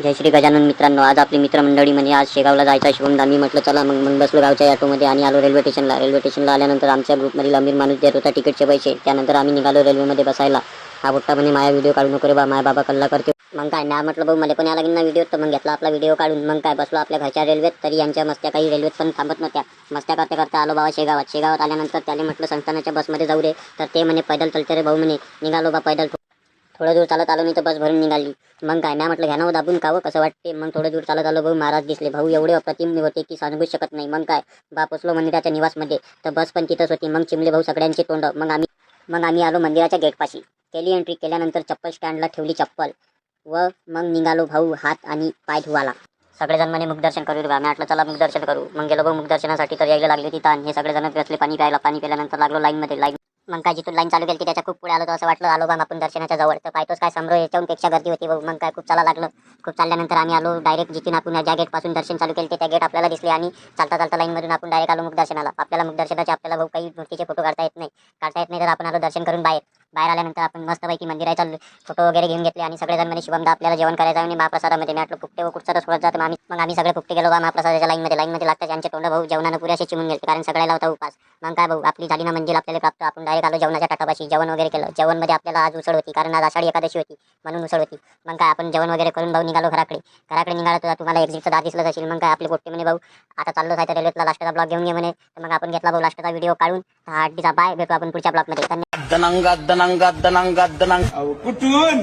जय श्री गजानन मित्रांनो, आज आपली मित्रमंडळी म्हणजे आज शेगावला जायचा शुभम मी म्हटलं चला मग बसलो गावच्या ऑटोमध्ये आणि आलो रेल्वे स्टेशनला आल्यानंतर आमच्या ग्रुपमधील अमीर माणूस देत होता तिकीटचे पैसे. त्यानंतर आम्ही निघालो रेल्वेमध्ये बसायला. हा बोट्टा म्हणे माझा व्हिडिओ काढू नको रे बा, माझ्या बाबा कल्ला करते. मग काय ना म्हटलं भाऊ मला पण या लागेल ना व्हिडिओ, तर मग घेतला आपला व्हिडिओ काढून. मग काय बसलो आपल्या घरच्या रेल्वेत. तरी यांच्या मस्त्या काही रेल्वेत पण थांबत नव्हत्या. मस्त्या करता आलो बाबा शेगावात आल्यानंतर त्याने म्हटलं संस्थानाच्या बसमध्ये जाऊ रे, तर ते म्हणे पैदल चलते रे भाऊ म्हणे. निघालो बा पैदल. थोडं दूर चालत आलो नाही तर बस भरून निघाली. मग काय नाही म्हटलं घ्या ना दाबून कावं कसं वाटते. मग थोडं दूर चालत आलो भाऊ, महाराज दिसले भाऊ, एवढे अप्रतिम होते की सांगूच शकत नाही. मग काय बा पोचलो मंदिराच्या निवासमध्ये, तर बस पण तिथंच होती. मग चिमले भाऊ सगळ्यांचे तोंड. मग आम्ही आलो मंदिराच्या गेटपाशी. केली एंट्री. केल्यानंतर चप्पल स्टँडला ठेवली चप्पल व मग निघालो भाऊ हात आणि पाय धुवाला. सगळेजण म्हणे मुखदर्शन करू द्या. मी म्हटलं चला मुखदर्शन करू. मग गेलो भाऊ मुखदर्शनासाठी. तर यायला लागले तिथं हे सगळेजण बसले पाणी प्यायला. पाणी प्यायल्यानंतर लागलो लाईन. मग काय जिथून लाईन चालू केली त्याच्या खूप पुढे आलो, तर असं वाटलं आलो बा आपण दर्शनाच्या जवळ. तर पाहतोच काय समोर याच्याहून पेक्षा गर्दी होती भाऊ. मग काय खूप चाला लागलं. खूप चालल्यानंतर आम्ही आलो डायरेक्ट जिथून आपण ज्या गेटपासून दर्शन चालू केले त्या गेट आपल्याला दिसले. आणि चालता लाईनमधून आपण डायरेक्ट आलो मुखदर्शनाला. आपल्याला मुखदर्शनाचे आपल्याला भाऊ काही मूर्तीचे फोटो काढता येत नाही. तर आपण आलो दर्शन करून बाहेर आल्यानंतर आपण मस्तपैकी मंदिराचा फोटो वगैरे घेऊन घेतले. आणि सगळेजण म्हणे शुभमदा आपल्याला जेवण करायचं आहे महाप्रसादामध्ये. मी म्हटलं फुकटे व कुठचा सोडत जातो. मग आम्ही सगळे फुकटे गेलो बा महाप्रसादाच्या लाईनमध्ये लागतात. यांचे तोंड भाऊ जेवणानं पुरेसे चिमून गेले, कारण सगळ्याला होता उपास. मग काय भाऊ आपली झाली ना मंजिल आपल्याला प्राप्त. आपण डायरेक्ट आलो जेवणाच्या ताटापाशी. जेवण वगैरे केलं. जेवणमध्ये आपल्याला आज उसळ होती, कारण आज आषाढी एकादशी होती म्हणून उसळ होती. मग काय आपण जेवण वगैरे करून भाऊ निघालो घराकडे निघालो. तर तुम्हाला एक्झिटचा दार दिसलंच असेल. मग काय आपले पोट्टे म्हणे भाऊ आता चाललो आहे रेल्वेतला लास्टचा ब्लॉग घेऊन ये म्हणे. तर मग आपण घेतला भाऊ लास्टचा व्हिडिओ काढून. हाडीचा बाय, भेटू आपण पुढच्या ब्लॉगमध्ये. दनांगा कुठून